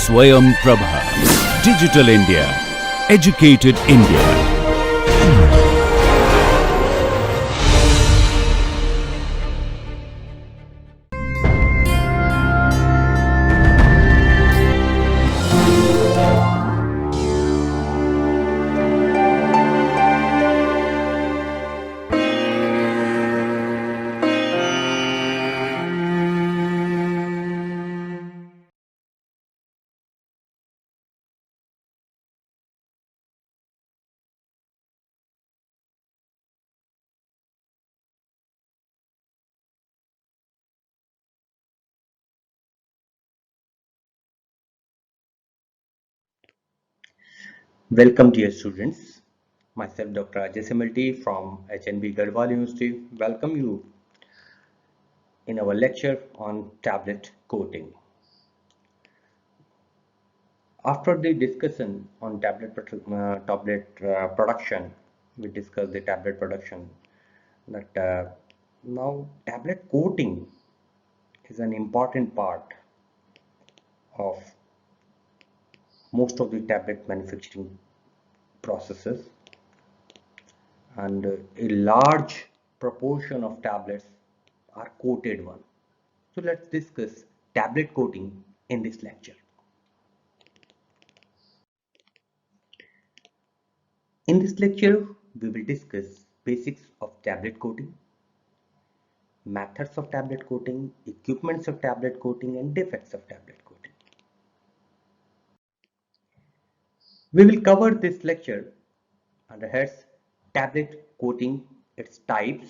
Swayam Prabha. Digital India. Educated India. Welcome dear students. Myself Dr. Ajay Simalti from HNB Garhwal University. Welcome you in our lecture on tablet coating. After the discussion on production, we discussed the tablet production. That now tablet coating is an important part of most of the tablet manufacturing processes, and a large proportion of tablets are coated one. So let's discuss tablet coating in this lecture. In this lecture, we will discuss basics of tablet coating, methods of tablet coating, equipments of tablet coating, and defects of tablet coating. We will cover this lecture under heads tablet coating, its types,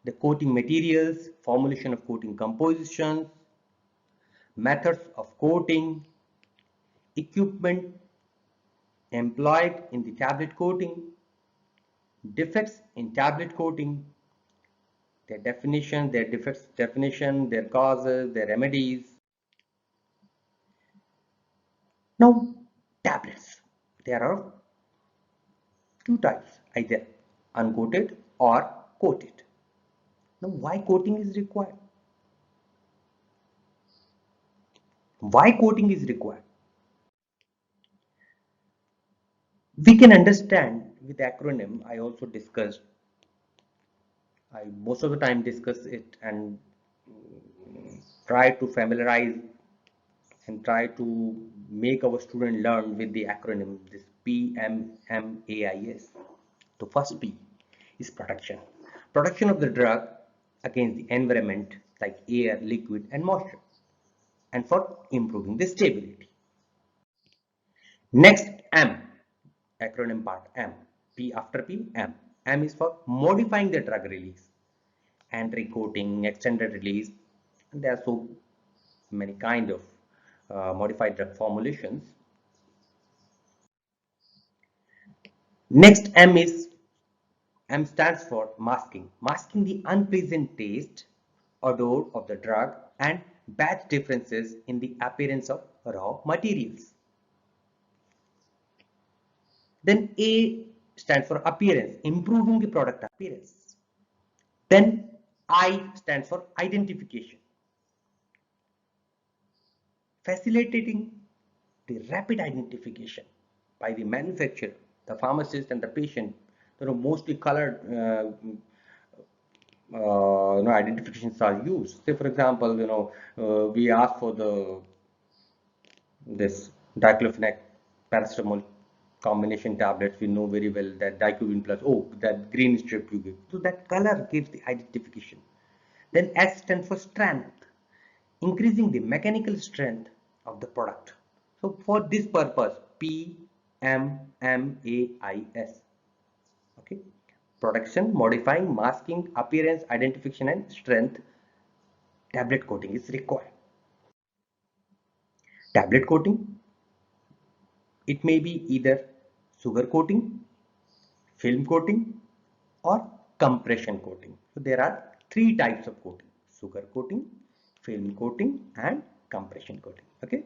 the coating materials, formulation of coating compositions, methods of coating, equipment employed in the tablet coating, defects in tablet coating, their definition, their defects definition, their causes, their remedies. Now, tablets. There are two types, either uncoated or coated. Now, why coating is required? Why coating is required? We can understand with acronym. I also discussed. I most of the time discuss it and try to familiarize and try to make our student learn with the acronym, this PMMAIS. So first P is protection. Protection of the drug against the environment like air, liquid and moisture, and for improving the stability. Next M, acronym part M. P after P, M. M is for modifying the drug release, anti-coating, extended release, and there are so many kind of modified drug formulations. Next M stands for masking. Masking the unpleasant taste, odor of the drug and batch differences in the appearance of raw materials. Then A stands for appearance, improving the product appearance. Then I stands for identification, facilitating the rapid identification by the manufacturer, the pharmacist and the patient. Mostly colored identifications are used. Say for example, we ask for this diclofenac paracetamol combination tablets. We know very well that diclofenac plus, oh, that green strip you give. So that color gives the identification. Then S stands for strength, increasing the mechanical strength of the product. So for this purpose, PMMAIS. Okay, production, modifying, masking, appearance, identification and strength. Tablet coating is required. Tablet coating, it may be either sugar coating, film coating or compression coating. So there are three types of coating: sugar coating, film coating and compression coating. Okay,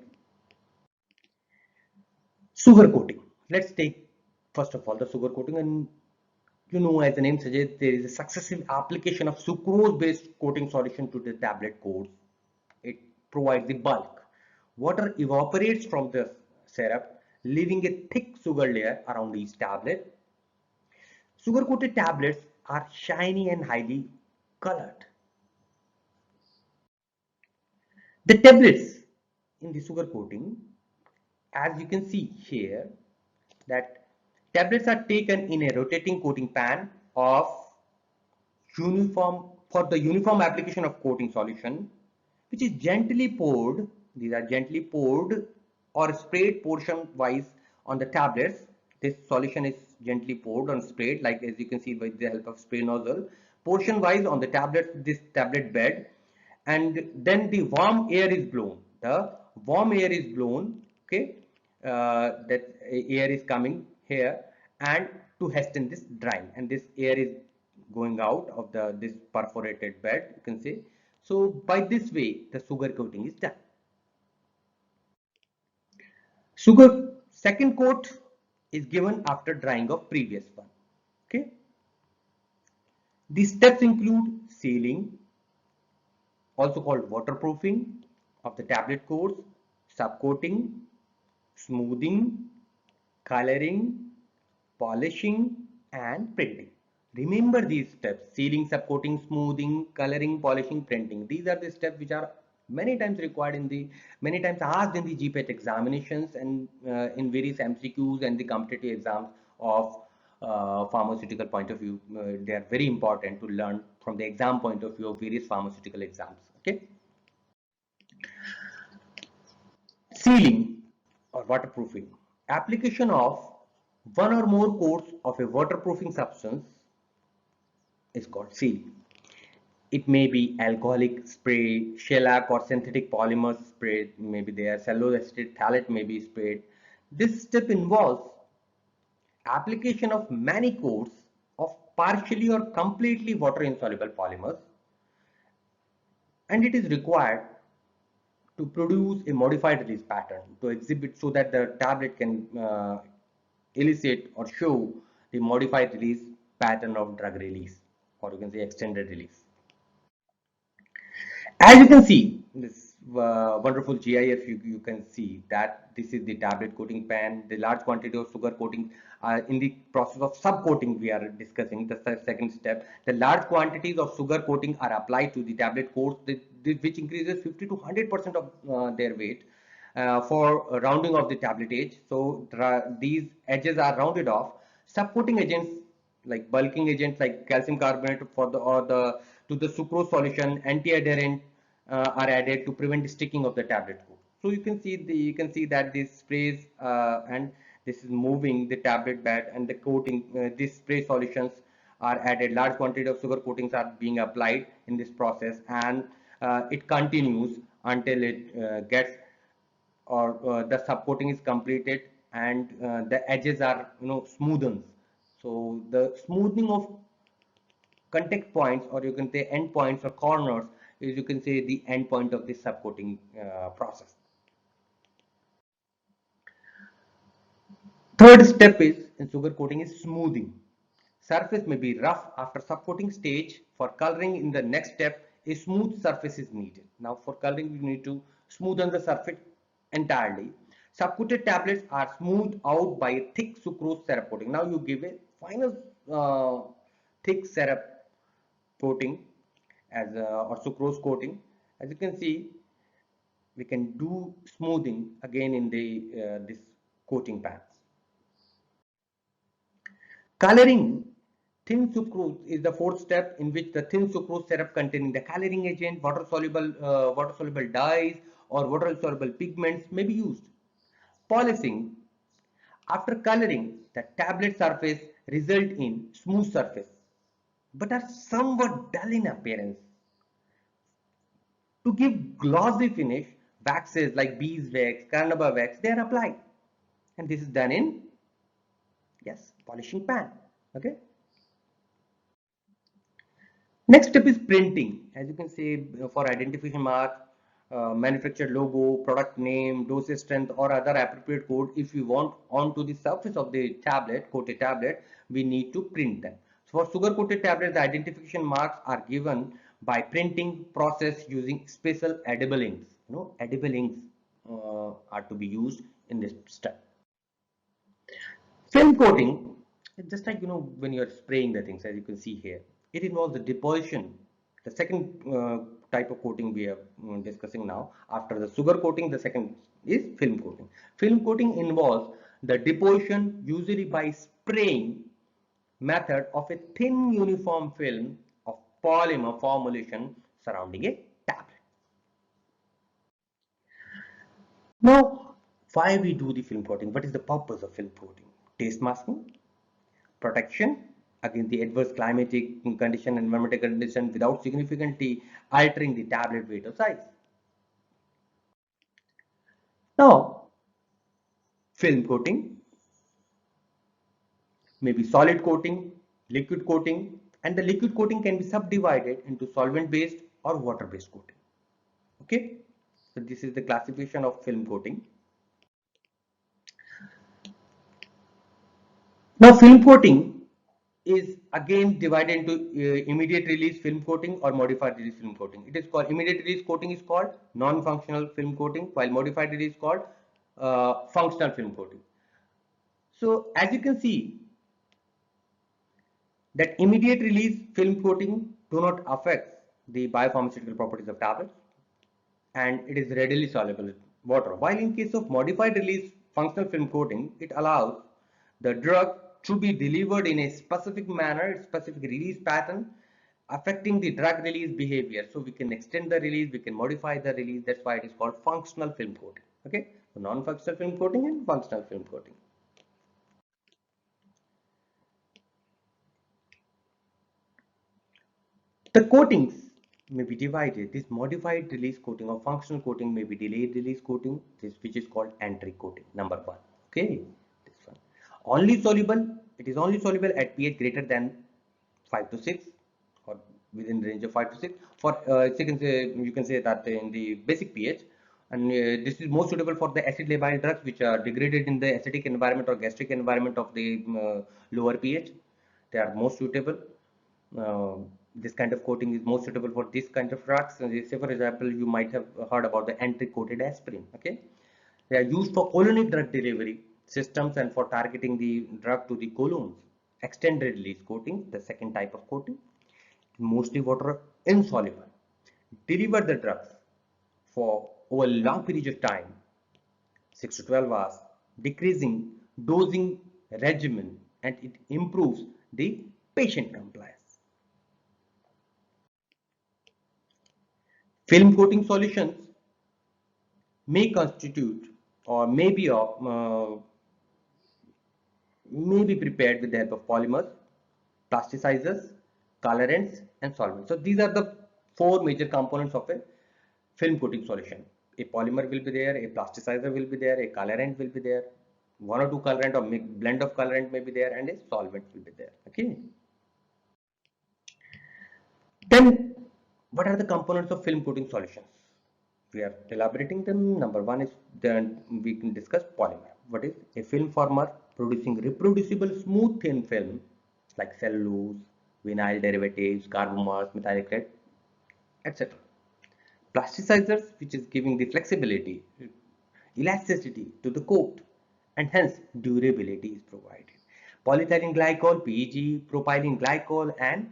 sugar coating. Let's take first of all the sugar coating, and as the name suggests, there is a successive application of sucrose based coating solution to the tablet coats. It provides the bulk. Water evaporates from the syrup, leaving a thick sugar layer around each tablet. Sugar coated tablets are shiny and highly colored. The tablets in the sugar coating, as you can see here, that tablets are taken in a rotating coating pan of uniform for the uniform application of coating solution, which is gently poured. These are gently poured or sprayed portion wise on the tablets. This solution is gently poured and sprayed, like as you can see with the help of spray nozzle, portion wise on the tablet, this tablet bed, and then the warm air is blown. The warm air is blown, okay, that air is coming here and to hasten this drying, and this air is going out of the this perforated bed, you can say. So by this way the sugar coating is done. Sugar second coat is given after drying of previous one. Okay. These steps include sealing, also called waterproofing of the tablet coats, subcoating, smoothing, coloring, polishing, and printing. Remember these steps: sealing, subcoating, smoothing, coloring, polishing, printing. These are the steps which are many times required in the many times asked in the GPAT examinations and in various MCQs and the competitive exams of pharmaceutical point of view. They are very important to learn from the exam point of view of various pharmaceutical exams. Okay. Sealing or waterproofing. Application of one or more coats of a waterproofing substance is called sealing. It may be alcoholic spray, shellac or synthetic polymers sprayed, maybe there cellulose acetate phthalate may be sprayed. This step involves application of many coats of partially or completely water insoluble polymers, and it is required to produce a modified release pattern to exhibit so that the tablet can elicit or show the modified release pattern of drug release, or you can say extended release. As you can see this wonderful GIF, you can see that this is the tablet coating pan. The large quantity of sugar coating in the process of subcoating we are discussing the second step. The large quantities of sugar coating are applied to the tablet coats, which increases 50 to 100% of their weight for rounding of the tablet edge. So these edges are rounded off. Subcoating agents like bulking agents like calcium carbonate for the or the to the sucrose solution, anti-adherent are added to prevent sticking of the tablet coat. So you can see that this sprays and this is moving the tablet bed and the coating. These spray solutions are added. Large quantity of sugar coatings are being applied in this process, and it continues until it gets or the subcoating is completed and the edges are smoothened. So the smoothing of contact points, or you can say end points or corners, is you can say the end point of this subcoating process. Third step is in sugar coating is smoothing. Surface may be rough after subcoating stage. For coloring in the next step, a smooth surface is needed. Now for coloring we need to smoothen the surface entirely. Subcoated tablets are smoothed out by a thick sucrose syrup coating. Now you give a final thick syrup coating as or sucrose coating. As you can see, we can do smoothing again in the this coating pans. Coloring. Thin sucrose is the fourth step in which the thin sucrose syrup containing the coloring agent, water soluble dyes or water soluble pigments may be used. Polishing. After coloring, the tablet surface result in smooth surface but are somewhat dull in appearance. To give glossy finish, waxes like beeswax, carnauba wax, they are applied, and this is done in polishing pan. Okay. Next step is printing. As you can see, for identification mark, manufacturer logo, product name, dosage strength, or other appropriate code, if we want onto the surface of the tablet, coated tablet, we need to print them. So for sugar coated tablet, the identification marks are given by printing process using special edible inks. Edible inks are to be used in this step. Film coating, it's just like when you're spraying the things, as you can see here, it involves the deposition. The second type of coating we are discussing now. After the sugar coating, the second is film coating. Film coating involves the deposition, usually by spraying method, of a thin uniform film of polymer formulation surrounding a tablet. Now, why we do the film coating? What is the purpose of film coating? Taste masking, protection against the adverse climatic condition and environmental condition without significantly altering the tablet weight or size. Now, film coating may be solid coating, liquid coating, and the liquid coating can be subdivided into solvent based or water based coating. Okay, so this is the classification of film coating. Now, film coating is again divided into immediate release film coating or modified release film coating. It is called immediate release coating is called non-functional film coating, while modified release is called functional film coating. So as you can see that immediate release film coating do not affect the biopharmaceutical properties of tablets, and it is readily soluble in water. While in case of modified release functional film coating, it allows the drug to be delivered in a specific manner, specific release pattern, affecting the drug release behavior. So we can extend the release, we can modify the release. That's why it is called functional film coating. Okay, so non-functional film coating and functional film coating. The coatings may be divided. This modified release coating or functional coating may be delayed release coating, which is called entry coating, number 1. Okay, this one. Only soluble, it is only soluble at pH greater than 5 to 6 or within the range of 5 to 6. For you can say that in the basic pH, and this is most suitable for the acid labile drugs which are degraded in the acidic environment or gastric environment of the lower pH. They are most suitable. This kind of coating is most suitable for this kind of drugs. Say for example, you might have heard about the entry-coated aspirin. Okay, they are used for colonic drug delivery systems and for targeting the drug to the colons. Extended release coating, the second type of coating, mostly water insoluble. Deliver the drugs for over long periods of time, 6 to 12 hours, decreasing dosing regimen, and it improves the patient compliance. Film coating solutions may constitute or may be prepared with the help of polymers, plasticizers, colorants, and solvents. So these are the 4 major components of a film coating solution. A polymer will be there, a plasticizer will be there, a colorant will be there, 1 or 2 colorant or blend of colorant may be there, and a solvent will be there. Okay. Then, what are the components of film coating solutions? We are elaborating them. Number 1 is, then we can discuss polymer. What is a film former producing reproducible smooth thin film like cellulose, vinyl derivatives, carbomers, methyl acrylate, etc. Plasticizers, which is giving the flexibility, elasticity to the coat, and hence durability is provided. Polyethylene glycol, PEG, propylene glycol, and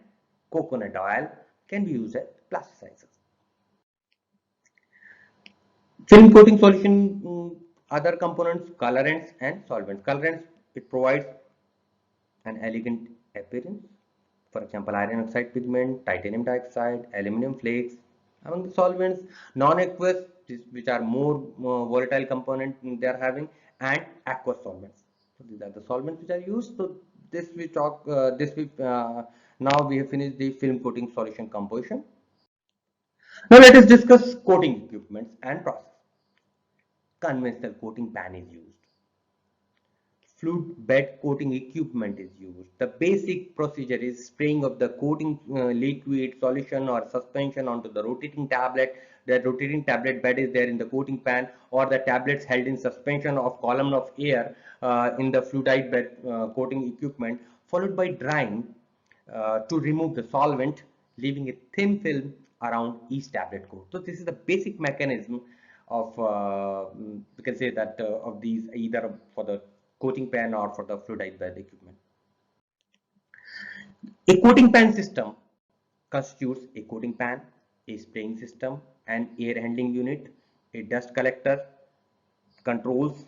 coconut oil can be used as plasticizers. Film coating solution, other components, colorants and solvents. Colorants, it provides an elegant appearance. For example, iron oxide pigment, titanium dioxide, aluminum flakes. Among the solvents, non-aqueous, which are more volatile component they are having, and aqueous solvents. So these are the solvents which are used. So this we talk. Now we have finished the film coating solution composition. Now let us discuss coating equipments and process. Conventional coating pan is used. Fluid bed coating equipment is used. The basic procedure is spraying of the coating liquid, solution or suspension onto the rotating tablet. The rotating tablet bed is there in the coating pan, or the tablets held in suspension of column of air in the fluidized bed coating equipment, followed by drying to remove the solvent, leaving a thin film around each tablet coat. So this is the basic mechanism of we can say that of these, either for the coating pen or for the fluidized bed equipment. A coating pan system constitutes a coating pan, a spraying system, an air handling unit, a dust collector, controls.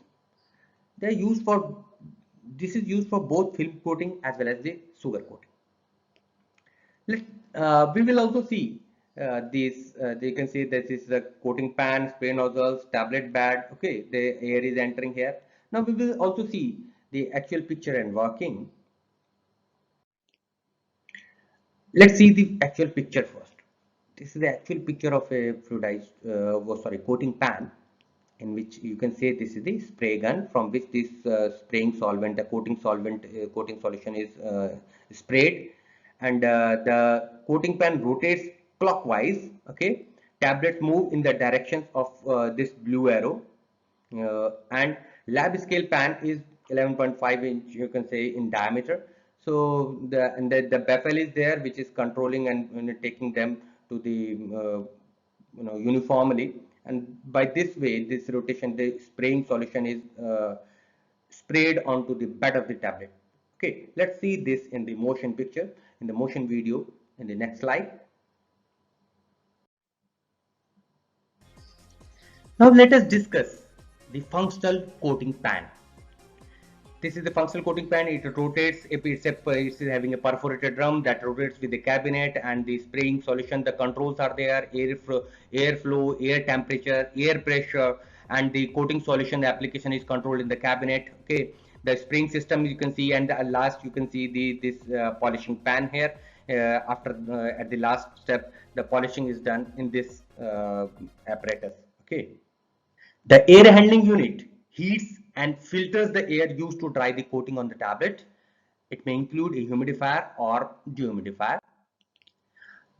They are used for, this is used for both film coating as well as the sugar coating. We will also see these. You can see this is the coating pan, spray nozzles, tablet bed. Okay, the air is entering here. Now we will also see the actual picture and working. Let's see the actual picture first. This is the actual picture of a fluidized, coating pan, in which you can say this is the spray gun from which this spraying solvent, the coating solvent, coating solution is sprayed, and the coating pan rotates clockwise. Okay, tablets move in the directions of this blue arrow, and lab scale pan is 11.5 inch, you can say, in diameter. So the baffle is there, which is controlling and taking them to the uniformly, and by this way, this rotation, the spraying solution is sprayed onto the bed of the tablet. Okay, let's see this in the motion picture, in the motion video, in the next slide. Now let us discuss the functional coating pan. This is the functional coating pan. It rotates. It's having a perforated drum that rotates with the cabinet and the spraying solution. The controls are there: air flow, air temperature, air pressure, and the coating solution. The application is controlled in the cabinet. Okay. The spraying system you can see, and at last you can see this polishing pan here. After at the last step, the polishing is done in this apparatus. Okay. The air handling unit heats and filters the air used to dry the coating on the tablet. It may include a humidifier or dehumidifier.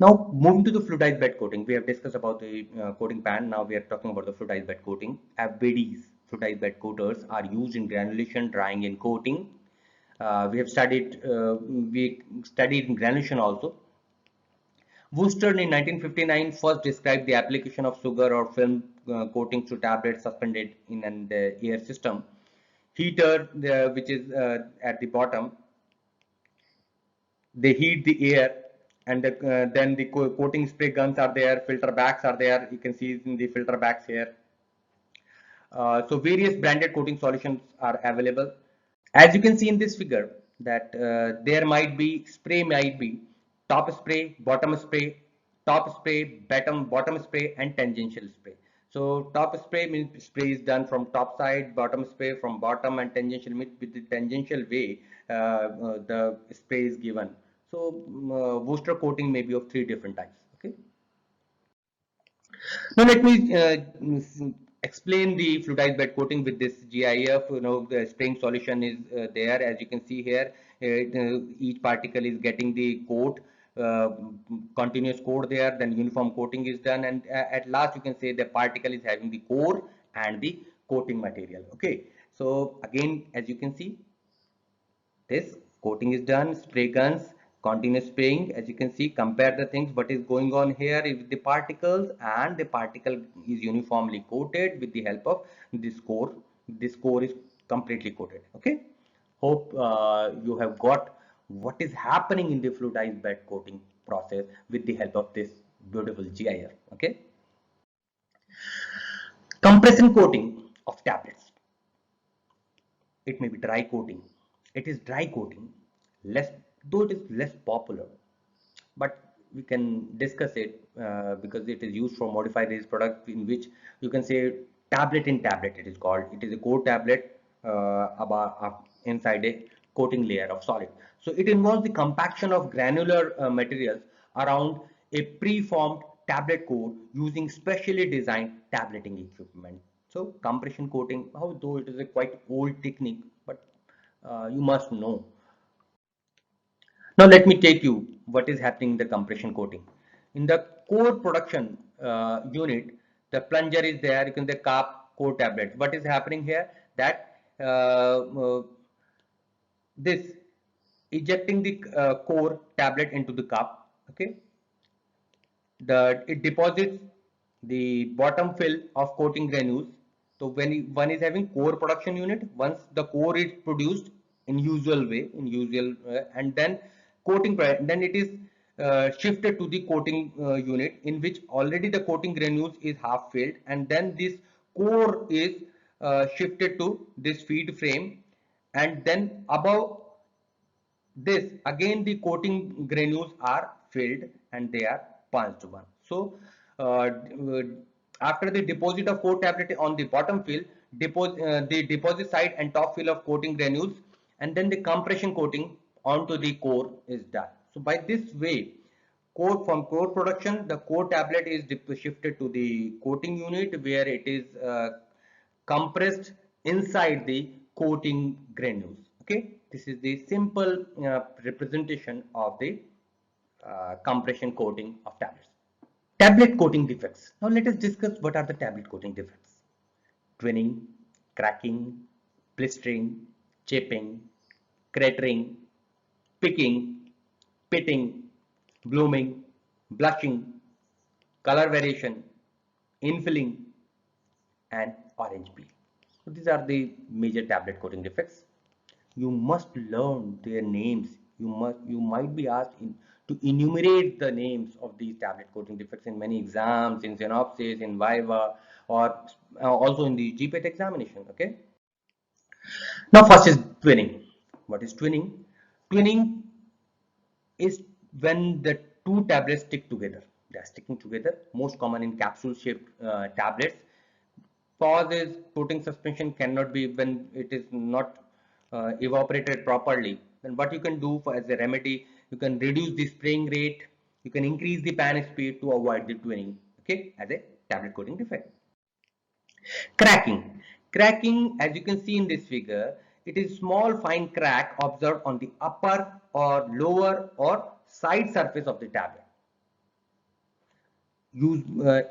Now, moving to the fluidized bed coating, we have discussed about the coating pan. Now we are talking about the fluidized bed coating. FBDs, fluidized bed coaters, are used in granulation, drying, and coating. We studied in granulation also. Worcester in 1959 first described the application of sugar or film coatings to tablets suspended in an air system. Heater, which is at the bottom, they heat the air, and then the coating spray guns are there, filter bags are there. You can see in the filter bags here. So various branded coating solutions are available. As you can see in this figure, that there might be top spray, bottom spray, top spray, bottom spray, and tangential spray. So top spray means spray is done from top side, bottom spray from bottom, and tangential means with the tangential way the spray is given. So booster coating may be of 3 different types. Okay. Now let me explain the fluidized bed coating with this GIF. The spraying solution is there, as you can see here. Each particle is getting the coat, uh, continuous coat there. Then uniform coating is done, and at last you can say the particle is having the core and the coating material. Okay. So again, as you can see, this coating is done, spray guns, continuous spraying. As you can see, compare the things, what is going on here with the particles, and the particle is uniformly coated with the help of this core. This core is completely coated. Okay. Hope you have got what is happening in the fluidized bed coating process with the help of this beautiful GIF. Okay. Compression coating of tablets. It may be dry coating. It is dry coating, less, though it is less popular, but we can discuss it because it is used for modified release product, in which you can say tablet in tablet. It is called. It is a core tablet inside a coating layer of solid. So it involves the compaction of granular materials around a preformed tablet core using specially designed tableting equipment. So compression coating, although it is a quite old technique, but you must know. Now let me take you what is happening in the compression coating. In the core production unit, the plunger is there. You can the cap core tablet. What is happening here? That this ejecting the core tablet into the cup. Okay, it deposits the bottom fill of coating granules. So when one is having core production unit, once the core is produced in usual way, and then then it is shifted to the coating unit, in which already the coating granules is half filled, and then this core is shifted to this feed frame, and then above this again the coating granules are filled and they are punched one. So after the deposit of core tablet on the bottom fill, the deposit side and top fill of coating granules, and then the compression coating onto the core is done. So by this way, from core production, the core tablet is shifted to the coating unit, where it is compressed inside the coating granules. Okay, this is the simple representation of the compression coating of tablets. Tablet coating defects. Now let us discuss what are the tablet coating defects. Twinning, cracking, blistering, chipping, cratering, picking, pitting, blooming, blushing, color variation, infilling, and orange peel. So these are the major tablet coating defects. You must learn their names. You might be asked to enumerate the names of these tablet coating defects in many exams, in synopsis, in viva, or also in the GPAT examination. Okay. Now first is twinning. What is twinning? Twinning is when the two tablets stick together. They are sticking together. Most common in capsule shaped tablets. Cause is coating suspension cannot be when it is not evaporated properly. Then what you can do for as a remedy, you can reduce the spraying rate, you can increase the pan speed to avoid the twinning. Okay, as a tablet coating defect. Cracking. Cracking, as you can see in this figure, it is small fine crack observed on the upper or lower or side surface of the tablet.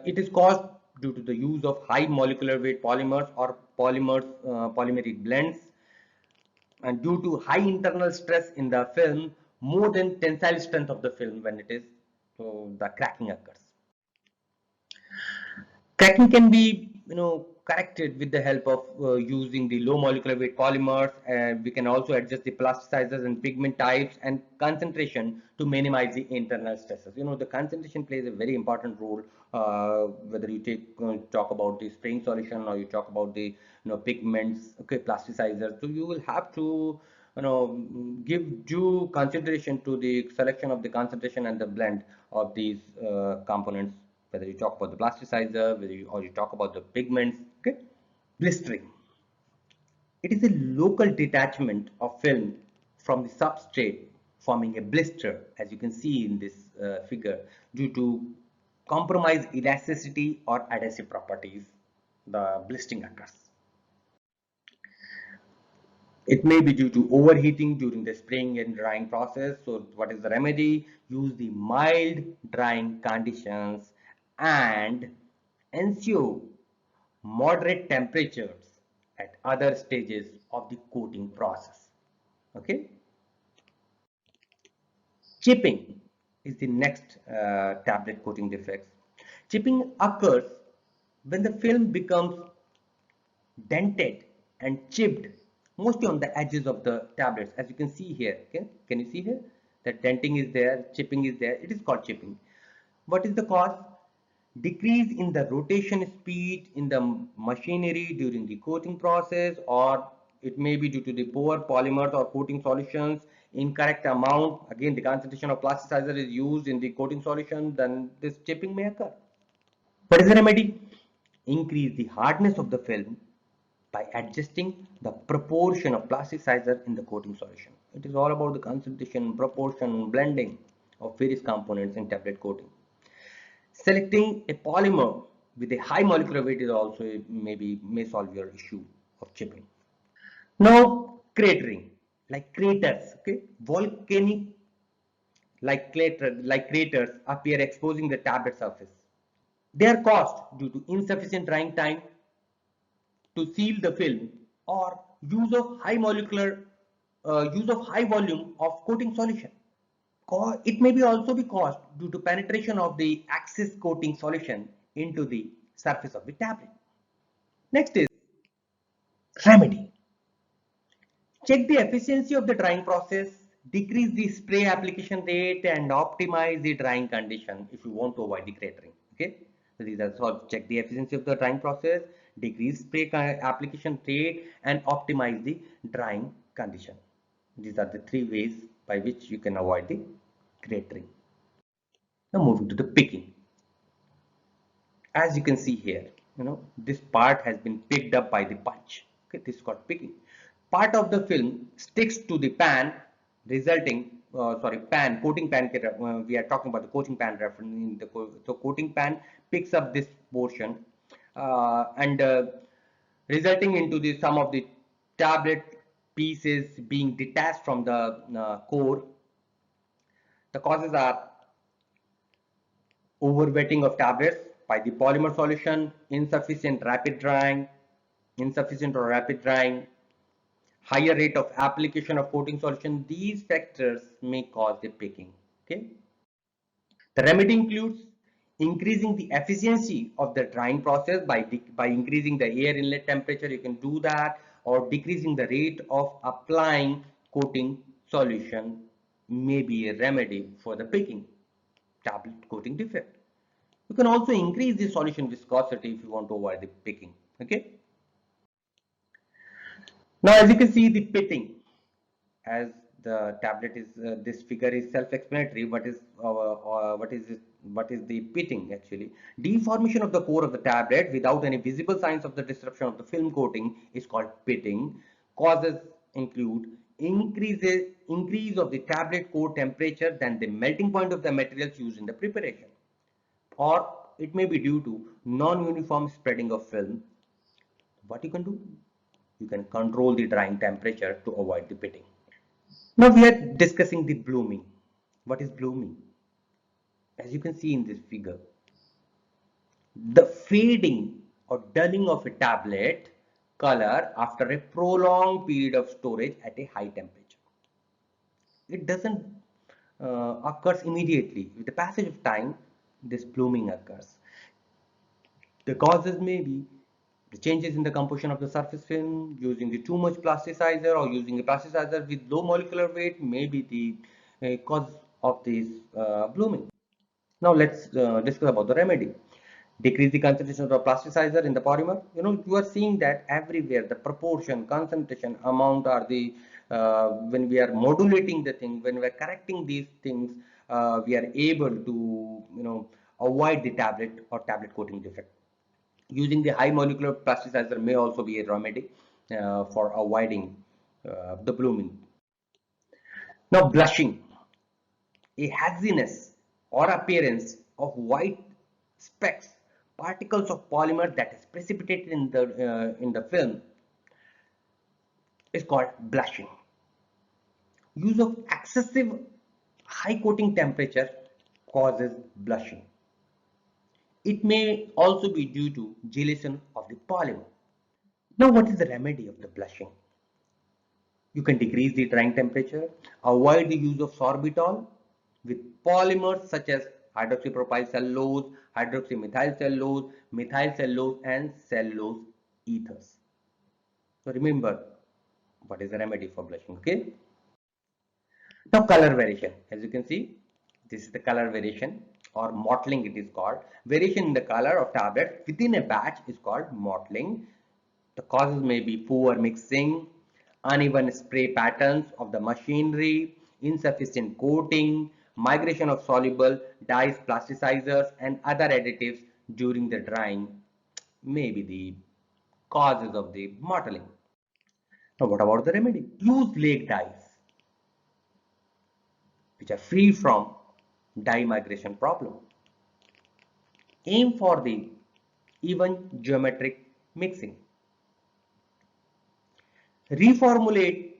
It is caused due to the use of high molecular weight polymers or polymeric blends, and due to high internal stress in the film, more than tensile strength of the film when it is, so the cracking occurs. Cracking can be corrected with the help of using the low molecular weight polymers, and we can also adjust the plasticizers and pigment types and concentration to minimize the internal stresses. The concentration plays a very important role, whether you talk about the spraying solution or you talk about the pigments, okay, plasticizers. So you will have to give due consideration to the selection of the concentration and the blend of these components, whether you talk about the plasticizer, or you talk about the pigments. Okay. Blistering. It is a local detachment of film from the substrate, forming a blister, as you can see in this figure, due to compromised elasticity or adhesive properties. The blistering occurs. It may be due to overheating during the spraying and drying process. So what is the remedy? Use the mild drying conditions and ensure moderate temperatures at other stages of the coating process. Okay. Chipping is the next tablet coating defects. Chipping occurs when the film becomes dented and chipped, mostly on the edges of the tablets, as you can see here. Okay, can you see here that denting is there, chipping is there? It is called chipping. What is the cause? Decrease in the rotation speed in the machinery during the coating process, or it may be due to the poor polymers or coating solutions, incorrect amount, again the concentration of plasticizer is used in the coating solution, then this chipping may occur. What is the remedy? Increase the hardness of the film by adjusting the proportion of plasticizer in the coating solution. It is all about the concentration, proportion, blending of various components in tablet coating. Selecting a polymer with a high molecular weight is also may solve your issue of chipping. Now cratering, like craters, okay, volcanic like craters appear exposing the tablet surface. They are caused due to insufficient drying time to seal the film, or use of high volume of coating solution. It may be also be caused due to penetration of the excess coating solution into the surface of the tablet. Next is remedy. Check the efficiency of the drying process, decrease the spray application rate, and optimize the drying condition if you want to avoid the cratering. Okay, so these are so check the efficiency of the drying process, decrease spray application rate, and optimize the drying condition. These are the three ways by which you can avoid the cratering. Now moving to the picking. As you can see here, this part has been picked up by the punch. Okay, this is called picking. Part of the film sticks to the pan, resulting pan coating pan. We are talking about the coating pan reference. In the so coating pan picks up this portion and resulting into the some of the tablet pieces being detached from the core. The causes are overwetting of tablets by the polymer solution, insufficient or rapid drying, higher rate of application of coating solution. These factors may cause the picking. Okay. The remedy includes increasing the efficiency of the drying process by increasing the air inlet temperature. You can do that, or decreasing the rate of applying coating solution may be a remedy for the picking tablet coating defect. You can also increase the solution viscosity if you want to avoid the picking. Okay. Now, as you can see, the pitting, as the tablet is this figure is self-explanatory. What is the pitting actually? Deformation of the core of the tablet without any visible signs of the disruption of the film coating is called pitting. Causes include increase of the tablet core temperature than the melting point of the materials used in the preparation, or it may be due to non-uniform spreading of film. What you can do? You can control the drying temperature to avoid the pitting. Now we are discussing the blooming. What is blooming? As you can see in this figure, the fading or dulling of a tablet color after a prolonged period of storage at a high temperature. It doesn't occurs immediately. With the passage of time, this blooming occurs. The causes may be the changes in the composition of the surface film, using the too much plasticizer, or using a plasticizer with low molecular weight may be the cause of this blooming. Now let's discuss about the remedy. Decrease the concentration of the plasticizer in the polymer. You are seeing that everywhere the proportion, concentration, amount are the when we are modulating the thing, when we are correcting these things, we are able to avoid the tablet or tablet coating defect. Using the high molecular plasticizer may also be a remedy for avoiding the blooming. Now, blushing, a haziness or appearance of white specks, particles of polymer that is precipitated in the film, is called blushing. Use of excessive high coating temperature causes blushing. It may also be due to gelation of the polymer. Now, what is the remedy of the blushing? You can decrease the drying temperature, avoid the use of sorbitol with polymers such as hydroxypropyl cellulose, hydroxymethyl cellulose, methyl cellulose, and cellulose ethers. So remember, what is the remedy for blushing? Okay. Now, color variation. As you can see, this is the color variation, or mottling it is called. Variation in the color of tablet within a batch is called mottling. The causes may be poor mixing, uneven spray patterns of the machinery, insufficient coating, migration of soluble dyes, plasticizers, and other additives during the drying may be the causes of the mottling. Now, what about the remedy? Use Lake dyes, which are free from dye migration problem. Aim for the even geometric mixing. Reformulate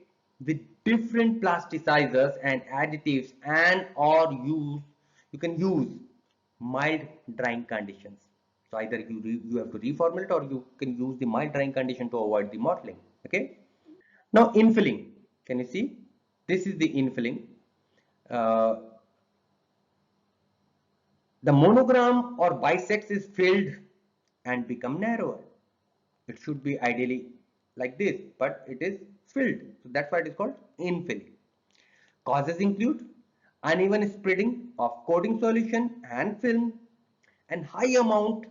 with different plasticizers and additives, and or you can use mild drying conditions. So either you have to reformulate, or you can use the mild drying condition to avoid the mottling. Okay. Now, infilling. Can you see? This is the infilling. The monogram or bisects is filled and become narrower. It should be ideally like this, but it is filled. So that's why it is called infilling. Causes include uneven spreading of coating solution and film, and high amount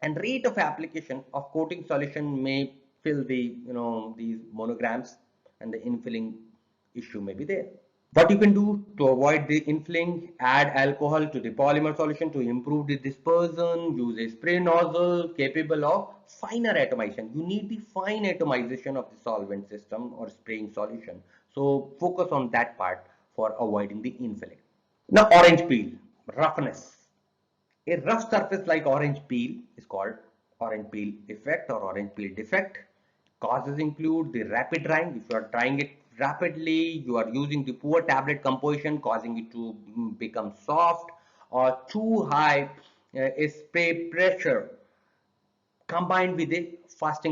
and rate of application of coating solution may fill the these monograms, and the infilling issue may be there. What you can do to avoid the infilling: add alcohol to the polymer solution to improve the dispersion, use a spray nozzle capable of finer atomization. You need the fine atomization of the solvent system or spraying solution. So focus on that part for avoiding the infilling. Now orange peel, roughness. A rough surface like orange peel is called orange peel effect or orange peel defect. Causes include the rapid drying. If you are drying it rapidly, you are using the poor tablet composition, causing it to become soft, or too high spray pressure combined with a fast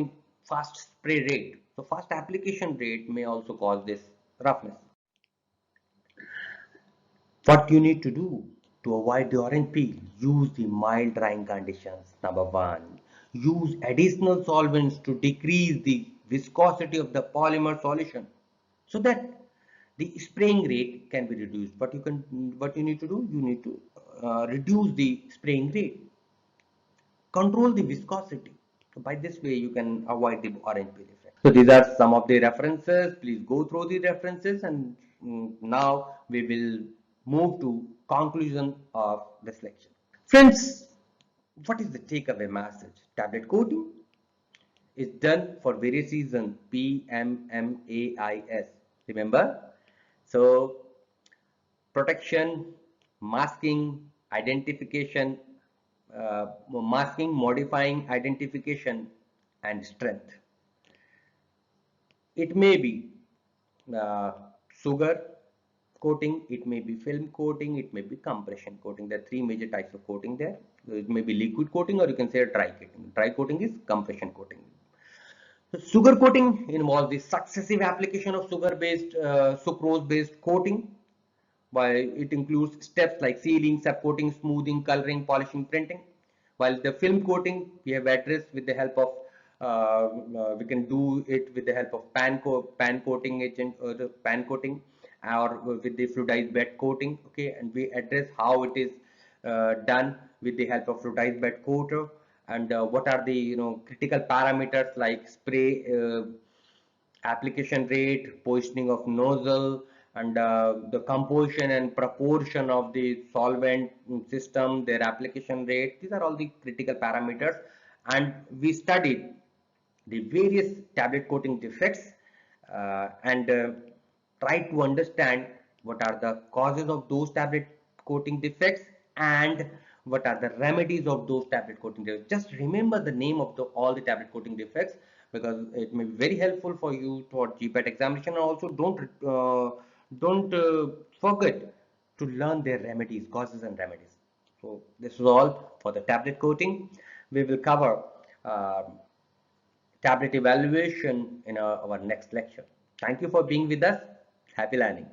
spray rate. So fast application rate may also cause this roughness. What you need to do to avoid the orange peel: use the mild drying conditions. Number one, use additional solvents to decrease the viscosity of the polymer solution so that the spraying rate can be reduced. What you need to do, you need to reduce the spraying rate, control the viscosity. So by this way, you can avoid the orange peel effect. So these are some of the references. Please go through the references, and now we will move to conclusion of this lecture. Friends, what is the takeaway message? Tablet coating is done for various reasons. PMMAIS. Remember? So protection, masking, identification, masking, modifying, identification, and strength. It may be uh, sugar coating, it may be film coating, it may be compression coating. There are three major types of coating there. It may be liquid coating, or you can say a dry coating. Dry coating is compression coating. So sugar coating involves the successive application of sugar-based, sucrose-based coating. While it includes steps like sealing, subcoating, smoothing, coloring, polishing, printing. While the film coating we have addressed with the help of we can do it with the help of pan coating agent, or the pan coating, or with the fluidized bed coating. Okay, and we address how it is done with the help of fluidized bed coater, and what are the critical parameters like spray application rate, positioning of nozzle, and the composition and proportion of the solvent system, their application rate. These are all the critical parameters, and we studied the various tablet coating defects, and tried to understand what are the causes of those tablet coating defects and what are the remedies of those tablet coating defects. Just remember the name of all the tablet coating defects, because it may be very helpful for you toward GPAT examination. And also don't forget to learn their remedies, causes and remedies. So this is all for the tablet coating. We will cover tablet evaluation in our next lecture. Thank you for being with us. Happy learning.